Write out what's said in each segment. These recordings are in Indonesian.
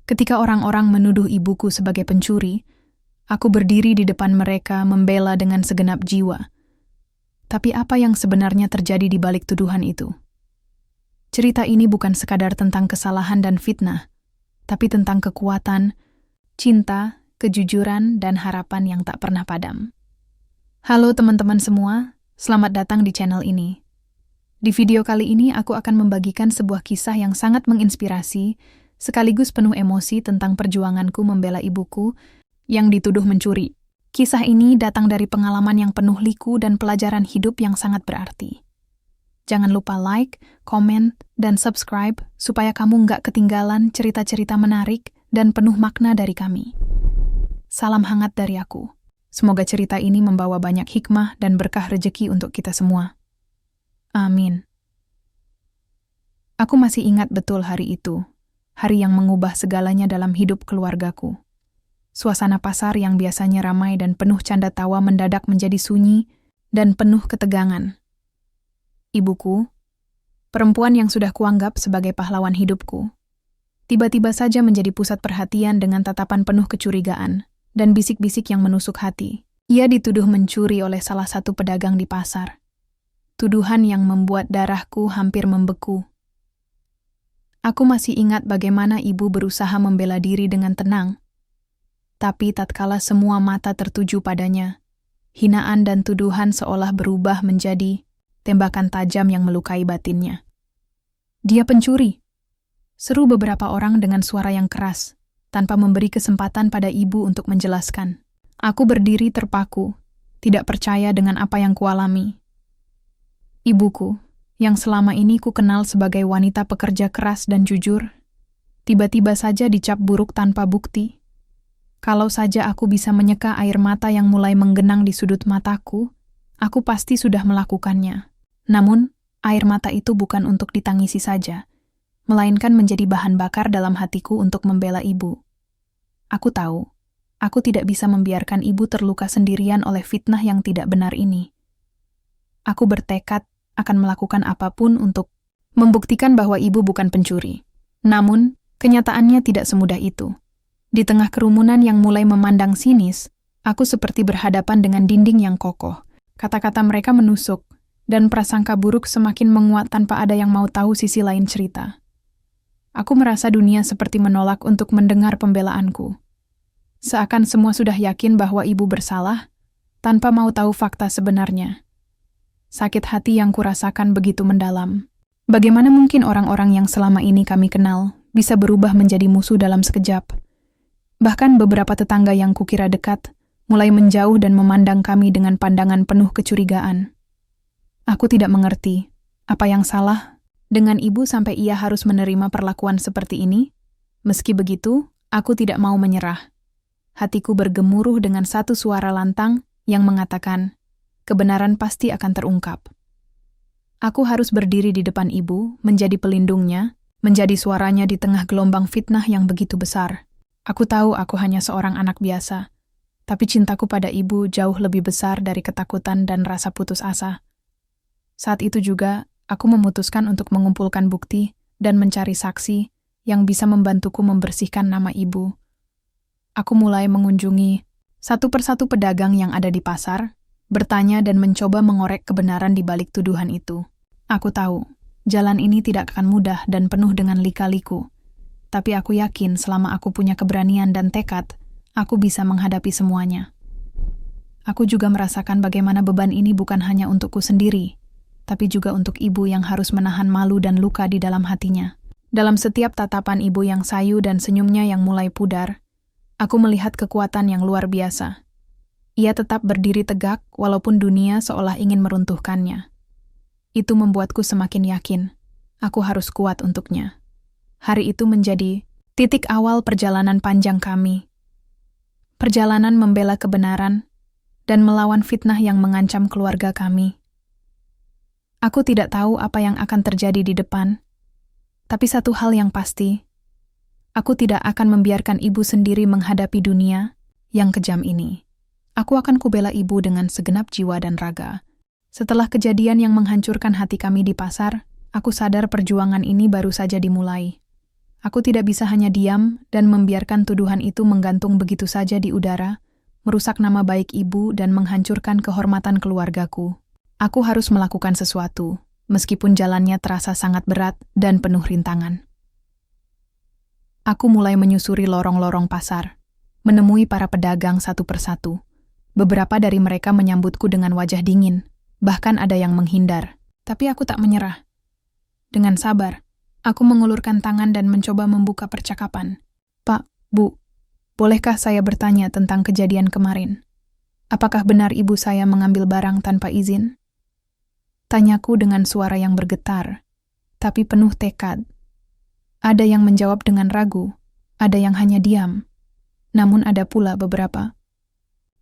Ketika orang-orang menuduh ibuku sebagai pencuri, aku berdiri di depan mereka membela dengan segenap jiwa. Tapi apa yang sebenarnya terjadi di balik tuduhan itu? Cerita ini bukan sekadar tentang kesalahan dan fitnah, tapi tentang kekuatan, cinta, kejujuran, dan harapan yang tak pernah padam. Halo teman-teman semua, selamat datang di channel ini. Di video kali ini aku akan membagikan sebuah kisah yang sangat menginspirasi, sekaligus penuh emosi tentang perjuanganku membela ibuku yang dituduh mencuri. Kisah ini datang dari pengalaman yang penuh liku dan pelajaran hidup yang sangat berarti. Jangan lupa like, komen, dan subscribe supaya kamu nggak ketinggalan cerita-cerita menarik dan penuh makna dari kami. Salam hangat dari aku. Semoga cerita ini membawa banyak hikmah dan berkah rejeki untuk kita semua. Amin. Aku masih ingat betul hari itu, hari yang mengubah segalanya dalam hidup keluargaku. Suasana pasar yang biasanya ramai dan penuh canda tawa mendadak menjadi sunyi dan penuh ketegangan. Ibuku, perempuan yang sudah kuanggap sebagai pahlawan hidupku, tiba-tiba saja menjadi pusat perhatian dengan tatapan penuh kecurigaan dan bisik-bisik yang menusuk hati. Ia dituduh mencuri oleh salah satu pedagang di pasar. Tuduhan yang membuat darahku hampir membeku. Aku masih ingat bagaimana ibu berusaha membela diri dengan tenang. Tapi tatkala semua mata tertuju padanya, hinaan dan tuduhan seolah berubah menjadi tembakan tajam yang melukai batinnya. Dia pencuri, seru beberapa orang dengan suara yang keras, tanpa memberi kesempatan pada ibu untuk menjelaskan. Aku berdiri terpaku, tidak percaya dengan apa yang kualami. Ibuku, yang selama ini ku kenal sebagai wanita pekerja keras dan jujur, tiba-tiba saja dicap buruk tanpa bukti. Kalau saja aku bisa menyeka air mata yang mulai menggenang di sudut mataku, aku pasti sudah melakukannya. Namun, air mata itu bukan untuk ditangisi saja, melainkan menjadi bahan bakar dalam hatiku untuk membela ibu. Aku tahu, aku tidak bisa membiarkan ibu terluka sendirian oleh fitnah yang tidak benar ini. Aku bertekad akan melakukan apapun untuk membuktikan bahwa ibu bukan pencuri. Namun, kenyataannya tidak semudah itu. Di tengah kerumunan yang mulai memandang sinis, aku seperti berhadapan dengan dinding yang kokoh. Kata-kata mereka menusuk, dan prasangka buruk semakin menguat tanpa ada yang mau tahu sisi lain cerita. Aku merasa dunia seperti menolak untuk mendengar pembelaanku. Seakan semua sudah yakin bahwa ibu bersalah, tanpa mau tahu fakta sebenarnya. Sakit hati yang kurasakan begitu mendalam. Bagaimana mungkin orang-orang yang selama ini kami kenal bisa berubah menjadi musuh dalam sekejap? Bahkan beberapa tetangga yang kukira dekat mulai menjauh dan memandang kami dengan pandangan penuh kecurigaan. Aku tidak mengerti apa yang salah dengan ibu sampai ia harus menerima perlakuan seperti ini. Meski begitu, aku tidak mau menyerah. Hatiku bergemuruh dengan satu suara lantang yang mengatakan, kebenaran pasti akan terungkap. Aku harus berdiri di depan ibu, menjadi pelindungnya, menjadi suaranya di tengah gelombang fitnah yang begitu besar. Aku tahu aku hanya seorang anak biasa, tapi cintaku pada ibu jauh lebih besar dari ketakutan dan rasa putus asa. Saat itu juga, aku memutuskan untuk mengumpulkan bukti dan mencari saksi yang bisa membantuku membersihkan nama ibu. Aku mulai mengunjungi satu persatu pedagang yang ada di pasar, bertanya dan mencoba mengorek kebenaran di balik tuduhan itu. Aku tahu, jalan ini tidak akan mudah dan penuh dengan lika-liku. Tapi aku yakin selama aku punya keberanian dan tekad, aku bisa menghadapi semuanya. Aku juga merasakan bagaimana beban ini bukan hanya untukku sendiri, tapi juga untuk ibu yang harus menahan malu dan luka di dalam hatinya. Dalam setiap tatapan ibu yang sayu dan senyumnya yang mulai pudar, aku melihat kekuatan yang luar biasa. Ia tetap berdiri tegak walaupun dunia seolah ingin meruntuhkannya. Itu membuatku semakin yakin, aku harus kuat untuknya. Hari itu menjadi titik awal perjalanan panjang kami. Perjalanan membela kebenaran dan melawan fitnah yang mengancam keluarga kami. Aku tidak tahu apa yang akan terjadi di depan, tapi satu hal yang pasti, aku tidak akan membiarkan ibu sendiri menghadapi dunia yang kejam ini. Aku akan kubela ibu dengan segenap jiwa dan raga. Setelah kejadian yang menghancurkan hati kami di pasar, aku sadar perjuangan ini baru saja dimulai. Aku tidak bisa hanya diam dan membiarkan tuduhan itu menggantung begitu saja di udara, merusak nama baik ibu dan menghancurkan kehormatan keluargaku. Aku harus melakukan sesuatu, meskipun jalannya terasa sangat berat dan penuh rintangan. Aku mulai menyusuri lorong-lorong pasar, menemui para pedagang satu persatu. Beberapa dari mereka menyambutku dengan wajah dingin, bahkan ada yang menghindar. Tapi aku tak menyerah. Dengan sabar, aku mengulurkan tangan dan mencoba membuka percakapan. "Pak, Bu, bolehkah saya bertanya tentang kejadian kemarin? Apakah benar ibu saya mengambil barang tanpa izin?" Tanyaku dengan suara yang bergetar, tapi penuh tekad. Ada yang menjawab dengan ragu, ada yang hanya diam. Namun ada pula beberapa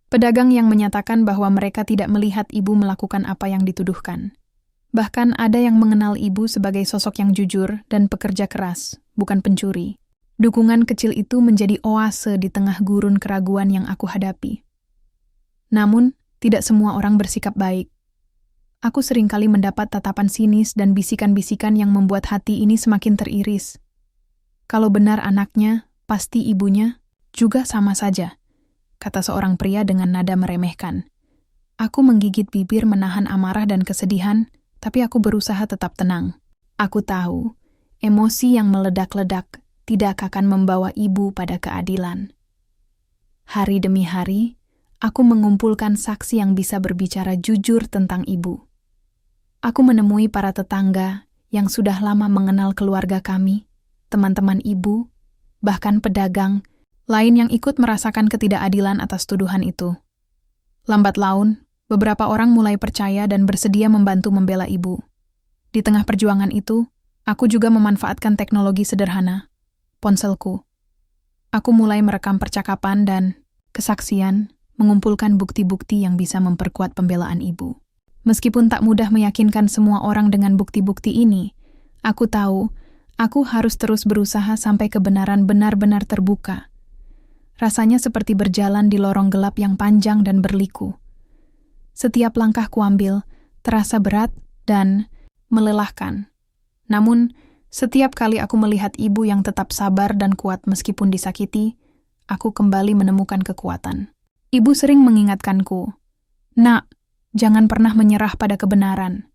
pedagang yang menyatakan bahwa mereka tidak melihat ibu melakukan apa yang dituduhkan. Bahkan ada yang mengenal ibu sebagai sosok yang jujur dan pekerja keras, bukan pencuri. Dukungan kecil itu menjadi oase di tengah gurun keraguan yang aku hadapi. Namun, tidak semua orang bersikap baik. Aku seringkali mendapat tatapan sinis dan bisikan-bisikan yang membuat hati ini semakin teriris. Kalau benar anaknya, pasti ibunya juga sama saja, kata seorang pria dengan nada meremehkan. Aku menggigit bibir menahan amarah dan kesedihan, tapi aku berusaha tetap tenang. Aku tahu, emosi yang meledak-ledak tidak akan membawa ibu pada keadilan. Hari demi hari, aku mengumpulkan saksi yang bisa berbicara jujur tentang ibu. Aku menemui para tetangga yang sudah lama mengenal keluarga kami, teman-teman ibu, bahkan pedagang lain yang ikut merasakan ketidakadilan atas tuduhan itu. Lambat laun, beberapa orang mulai percaya dan bersedia membantu membela ibu. Di tengah perjuangan itu, aku juga memanfaatkan teknologi sederhana, ponselku. Aku mulai merekam percakapan dan kesaksian, mengumpulkan bukti-bukti yang bisa memperkuat pembelaan ibu. Meskipun tak mudah meyakinkan semua orang dengan bukti-bukti ini, aku tahu aku harus terus berusaha sampai kebenaran benar-benar terbuka. Rasanya seperti berjalan di lorong gelap yang panjang dan berliku. Setiap langkah kuambil terasa berat dan melelahkan. Namun, setiap kali aku melihat ibu yang tetap sabar dan kuat meskipun disakiti, aku kembali menemukan kekuatan. Ibu sering mengingatkanku, "Nak, jangan pernah menyerah pada kebenaran.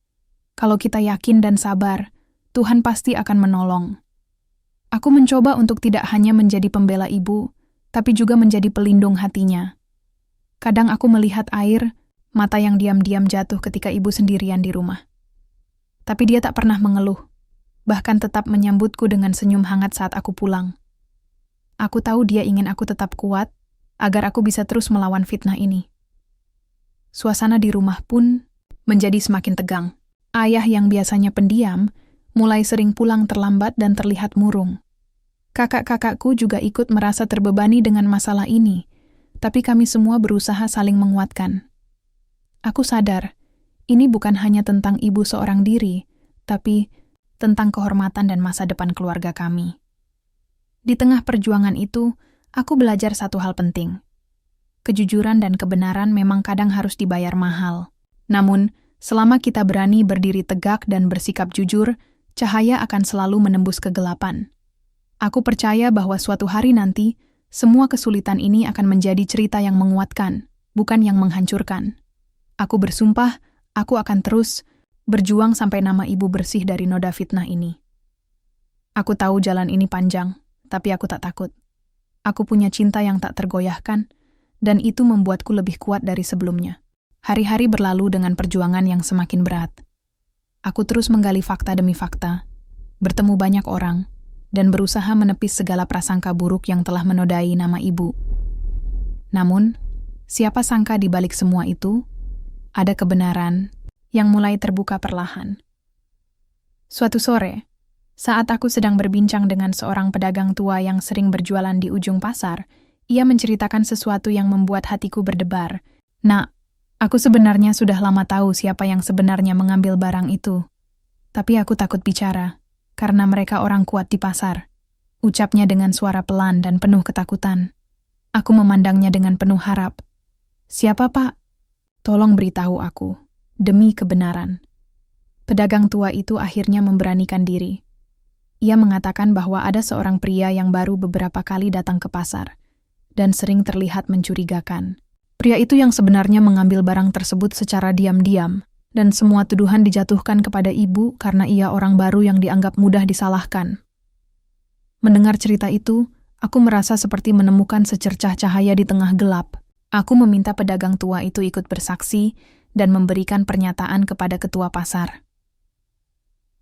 Kalau kita yakin dan sabar, Tuhan pasti akan menolong." Aku mencoba untuk tidak hanya menjadi pembela ibu, tapi juga menjadi pelindung hatinya. Kadang aku melihat air mata yang diam-diam jatuh ketika ibu sendirian di rumah. Tapi dia tak pernah mengeluh, bahkan tetap menyambutku dengan senyum hangat saat aku pulang. Aku tahu dia ingin aku tetap kuat, agar aku bisa terus melawan fitnah ini. Suasana di rumah pun menjadi semakin tegang. Ayah yang biasanya pendiam, mulai sering pulang terlambat dan terlihat murung. Kakak-kakakku juga ikut merasa terbebani dengan masalah ini, tapi kami semua berusaha saling menguatkan. Aku sadar, ini bukan hanya tentang ibu seorang diri, tapi tentang kehormatan dan masa depan keluarga kami. Di tengah perjuangan itu, aku belajar satu hal penting. Kejujuran dan kebenaran memang kadang harus dibayar mahal. Namun, selama kita berani berdiri tegak dan bersikap jujur, cahaya akan selalu menembus kegelapan. Aku percaya bahwa suatu hari nanti, semua kesulitan ini akan menjadi cerita yang menguatkan, bukan yang menghancurkan. Aku bersumpah, aku akan terus berjuang sampai nama ibu bersih dari noda fitnah ini. Aku tahu jalan ini panjang, tapi aku tak takut. Aku punya cinta yang tak tergoyahkan, dan itu membuatku lebih kuat dari sebelumnya. Hari-hari berlalu dengan perjuangan yang semakin berat. Aku terus menggali fakta demi fakta, bertemu banyak orang, dan berusaha menepis segala prasangka buruk yang telah menodai nama ibu. Namun, siapa sangka di balik semua itu, ada kebenaran yang mulai terbuka perlahan. Suatu sore, saat aku sedang berbincang dengan seorang pedagang tua yang sering berjualan di ujung pasar, ia menceritakan sesuatu yang membuat hatiku berdebar. "Nak, aku sebenarnya sudah lama tahu siapa yang sebenarnya mengambil barang itu. Tapi aku takut bicara, karena mereka orang kuat di pasar," ucapnya dengan suara pelan dan penuh ketakutan. Aku memandangnya dengan penuh harap. "Siapa, Pak? Tolong beritahu aku, demi kebenaran." Pedagang tua itu akhirnya memberanikan diri. Ia mengatakan bahwa ada seorang pria yang baru beberapa kali datang ke pasar dan sering terlihat mencurigakan. Pria itu yang sebenarnya mengambil barang tersebut secara diam-diam, dan semua tuduhan dijatuhkan kepada ibu karena ia orang baru yang dianggap mudah disalahkan. Mendengar cerita itu, aku merasa seperti menemukan secercah cahaya di tengah gelap. Aku meminta pedagang tua itu ikut bersaksi dan memberikan pernyataan kepada ketua pasar.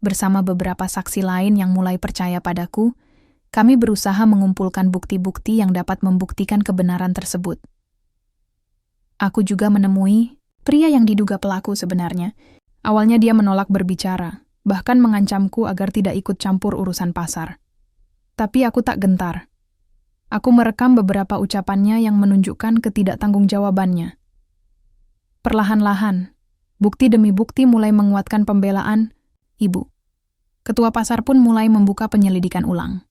Bersama beberapa saksi lain yang mulai percaya padaku, kami berusaha mengumpulkan bukti-bukti yang dapat membuktikan kebenaran tersebut. Aku juga menemui pria yang diduga pelaku sebenarnya. Awalnya dia menolak berbicara, bahkan mengancamku agar tidak ikut campur urusan pasar. Tapi aku tak gentar. Aku merekam beberapa ucapannya yang menunjukkan ketidaktanggung-jawabannya. Perlahan-lahan, bukti demi bukti mulai menguatkan pembelaan ibu. Ketua pasar pun mulai membuka penyelidikan ulang.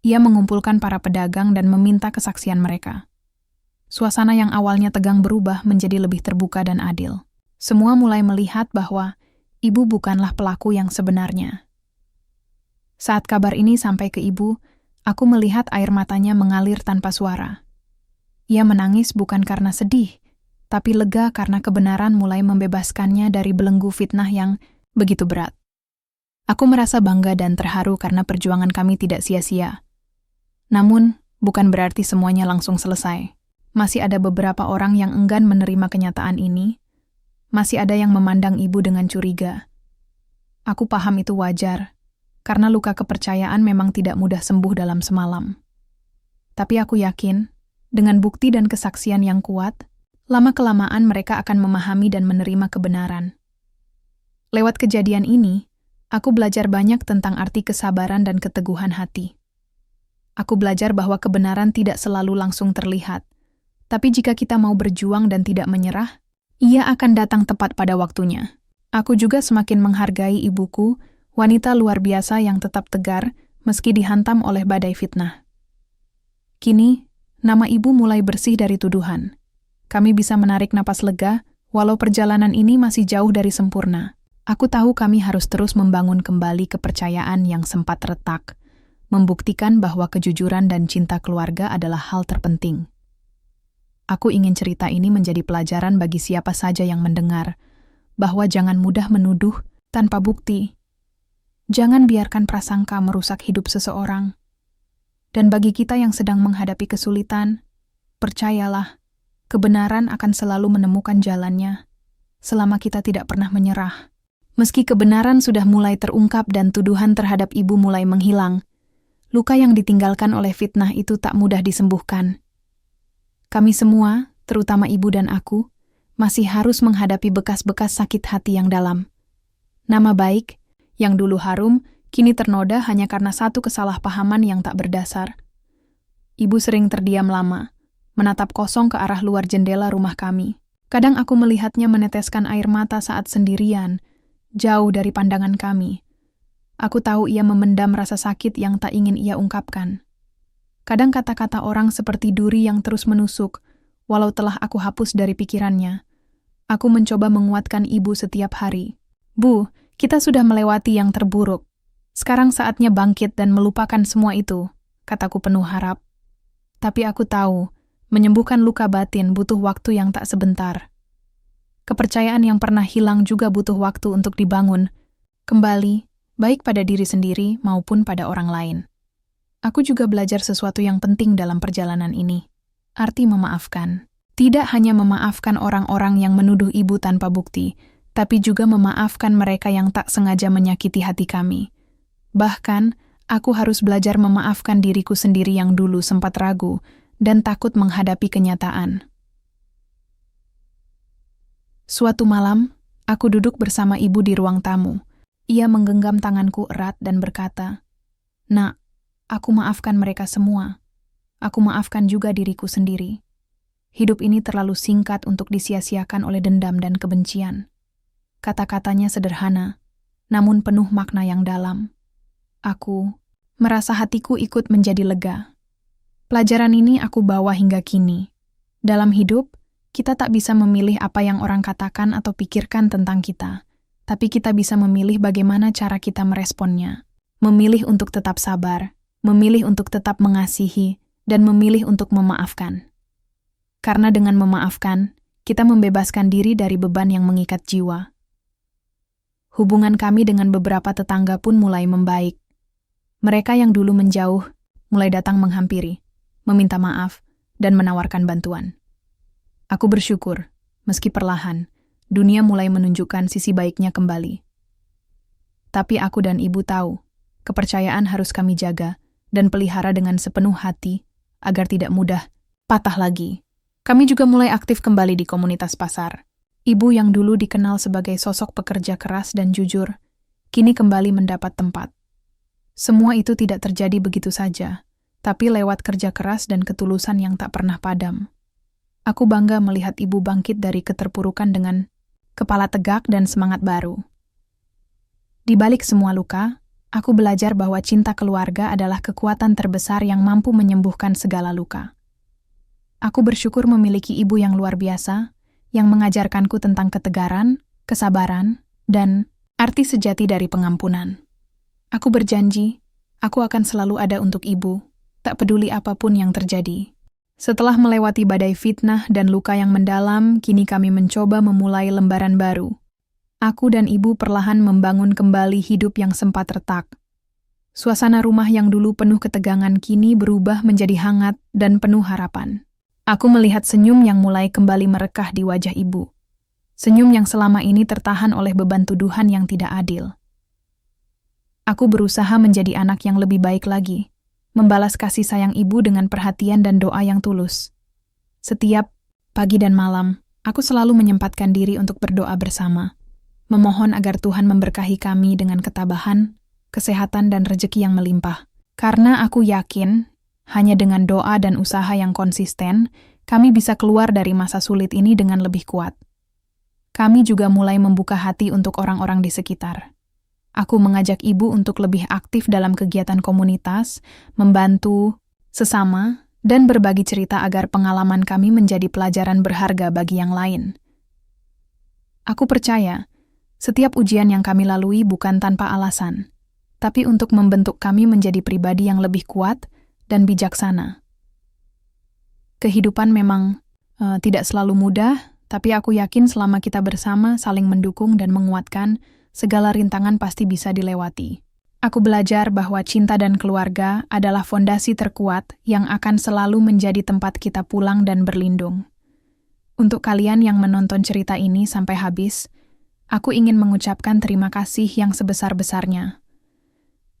Ia mengumpulkan para pedagang dan meminta kesaksian mereka. Suasana yang awalnya tegang berubah menjadi lebih terbuka dan adil. Semua mulai melihat bahwa ibu bukanlah pelaku yang sebenarnya. Saat kabar ini sampai ke ibu, aku melihat air matanya mengalir tanpa suara. Ia menangis bukan karena sedih, tapi lega karena kebenaran mulai membebaskannya dari belenggu fitnah yang begitu berat. Aku merasa bangga dan terharu karena perjuangan kami tidak sia-sia. Namun, bukan berarti semuanya langsung selesai. Masih ada beberapa orang yang enggan menerima kenyataan ini. Masih ada yang memandang ibu dengan curiga. Aku paham itu wajar, karena luka kepercayaan memang tidak mudah sembuh dalam semalam. Tapi aku yakin, dengan bukti dan kesaksian yang kuat, lama-kelamaan mereka akan memahami dan menerima kebenaran. Lewat kejadian ini, aku belajar banyak tentang arti kesabaran dan keteguhan hati. Aku belajar bahwa kebenaran tidak selalu langsung terlihat, tapi jika kita mau berjuang dan tidak menyerah, ia akan datang tepat pada waktunya. Aku juga semakin menghargai ibuku, wanita luar biasa yang tetap tegar meski dihantam oleh badai fitnah. Kini, nama ibu mulai bersih dari tuduhan. Kami bisa menarik napas lega, walau perjalanan ini masih jauh dari sempurna. Aku tahu kami harus terus membangun kembali kepercayaan yang sempat retak, membuktikan bahwa kejujuran dan cinta keluarga adalah hal terpenting. Aku ingin cerita ini menjadi pelajaran bagi siapa saja yang mendengar, bahwa jangan mudah menuduh tanpa bukti. Jangan biarkan prasangka merusak hidup seseorang. Dan bagi kita yang sedang menghadapi kesulitan, percayalah, kebenaran akan selalu menemukan jalannya, selama kita tidak pernah menyerah. Meski kebenaran sudah mulai terungkap dan tuduhan terhadap ibu mulai menghilang, luka yang ditinggalkan oleh fitnah itu tak mudah disembuhkan. Kami semua, terutama ibu dan aku, masih harus menghadapi bekas-bekas sakit hati yang dalam. Nama baik, yang dulu harum, kini ternoda hanya karena satu kesalahpahaman yang tak berdasar. Ibu sering terdiam lama, menatap kosong ke arah luar jendela rumah kami. Kadang aku melihatnya meneteskan air mata saat sendirian, jauh dari pandangan kami. Aku tahu ia memendam rasa sakit yang tak ingin ia ungkapkan. Kadang kata-kata orang seperti duri yang terus menusuk, walau telah aku hapus dari pikirannya. Aku mencoba menguatkan ibu setiap hari. Bu, kita sudah melewati yang terburuk. Sekarang saatnya bangkit dan melupakan semua itu, kataku penuh harap. Tapi aku tahu, menyembuhkan luka batin butuh waktu yang tak sebentar. Kepercayaan yang pernah hilang juga butuh waktu untuk dibangun, kembali, baik pada diri sendiri maupun pada orang lain. Aku juga belajar sesuatu yang penting dalam perjalanan ini. Arti memaafkan. Tidak hanya memaafkan orang-orang yang menuduh ibu tanpa bukti, tapi juga memaafkan mereka yang tak sengaja menyakiti hati kami. Bahkan, aku harus belajar memaafkan diriku sendiri yang dulu sempat ragu dan takut menghadapi kenyataan. Suatu malam, aku duduk bersama ibu di ruang tamu. Ia menggenggam tanganku erat dan berkata, "Nak, aku maafkan mereka semua. Aku maafkan juga diriku sendiri. Hidup ini terlalu singkat untuk disia-siakan oleh dendam dan kebencian." Kata-katanya sederhana, namun penuh makna yang dalam. Aku merasa hatiku ikut menjadi lega. Pelajaran ini aku bawa hingga kini. Dalam hidup, kita tak bisa memilih apa yang orang katakan atau pikirkan tentang kita, tapi kita bisa memilih bagaimana cara kita meresponnya. memilih untuk tetap sabar, memilih untuk tetap mengasihi, dan memilih untuk memaafkan. Karena dengan memaafkan, kita membebaskan diri dari beban yang mengikat jiwa. Hubungan kami dengan beberapa tetangga pun mulai membaik. Mereka yang dulu menjauh, mulai datang menghampiri, meminta maaf, dan menawarkan bantuan. Aku bersyukur, meski perlahan, dunia mulai menunjukkan sisi baiknya kembali. Tapi aku dan ibu tahu, kepercayaan harus kami jaga dan pelihara dengan sepenuh hati agar tidak mudah patah lagi. Kami juga mulai aktif kembali di komunitas pasar. Ibu yang dulu dikenal sebagai sosok pekerja keras dan jujur, kini kembali mendapat tempat. Semua itu tidak terjadi begitu saja, tapi lewat kerja keras dan ketulusan yang tak pernah padam. Aku bangga melihat ibu bangkit dari keterpurukan dengan kepala tegak dan semangat baru. Di balik semua luka, aku belajar bahwa cinta keluarga adalah kekuatan terbesar yang mampu menyembuhkan segala luka. Aku bersyukur memiliki ibu yang luar biasa, yang mengajarkanku tentang ketegaran, kesabaran, dan arti sejati dari pengampunan. Aku berjanji, aku akan selalu ada untuk ibu, tak peduli apapun yang terjadi. Setelah melewati badai fitnah dan luka yang mendalam, kini kami mencoba memulai lembaran baru. Aku dan ibu perlahan membangun kembali hidup yang sempat retak. Suasana rumah yang dulu penuh ketegangan kini berubah menjadi hangat dan penuh harapan. Aku melihat senyum yang mulai kembali merekah di wajah ibu. Senyum yang selama ini tertahan oleh beban tuduhan yang tidak adil. Aku berusaha menjadi anak yang lebih baik lagi, membalas kasih sayang ibu dengan perhatian dan doa yang tulus. Setiap pagi dan malam, aku selalu menyempatkan diri untuk berdoa bersama, memohon agar Tuhan memberkahi kami dengan ketabahan, kesehatan, dan rezeki yang melimpah. Karena aku yakin, hanya dengan doa dan usaha yang konsisten, kami bisa keluar dari masa sulit ini dengan lebih kuat. Kami juga mulai membuka hati untuk orang-orang di sekitar. Aku mengajak ibu untuk lebih aktif dalam kegiatan komunitas, membantu sesama, dan berbagi cerita agar pengalaman kami menjadi pelajaran berharga bagi yang lain. Aku percaya, setiap ujian yang kami lalui bukan tanpa alasan, tapi untuk membentuk kami menjadi pribadi yang lebih kuat dan bijaksana. Kehidupan memang tidak selalu mudah, tapi aku yakin selama kita bersama saling mendukung dan menguatkan, segala rintangan pasti bisa dilewati. Aku belajar bahwa cinta dan keluarga adalah fondasi terkuat yang akan selalu menjadi tempat kita pulang dan berlindung. Untuk kalian yang menonton cerita ini sampai habis, aku ingin mengucapkan terima kasih yang sebesar-besarnya.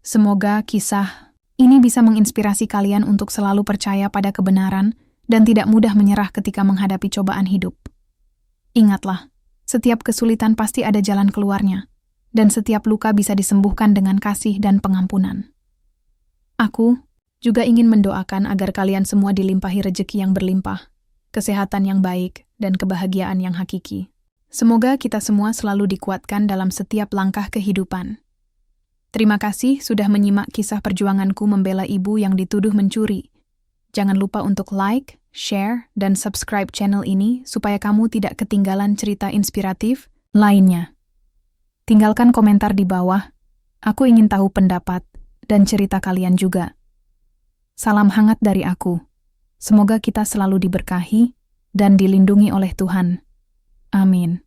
Semoga kisah ini bisa menginspirasi kalian untuk selalu percaya pada kebenaran dan tidak mudah menyerah ketika menghadapi cobaan hidup. Ingatlah, setiap kesulitan pasti ada jalan keluarnya, dan setiap luka bisa disembuhkan dengan kasih dan pengampunan. Aku juga ingin mendoakan agar kalian semua dilimpahi rezeki yang berlimpah, kesehatan yang baik, dan kebahagiaan yang hakiki. Semoga kita semua selalu dikuatkan dalam setiap langkah kehidupan. Terima kasih sudah menyimak kisah perjuanganku membela ibu yang dituduh mencuri. Jangan lupa untuk like, share, dan subscribe channel ini supaya kamu tidak ketinggalan cerita inspiratif lainnya. Tinggalkan komentar di bawah. Aku ingin tahu pendapat dan cerita kalian juga. Salam hangat dari aku. Semoga kita selalu diberkahi dan dilindungi oleh Tuhan. Amin.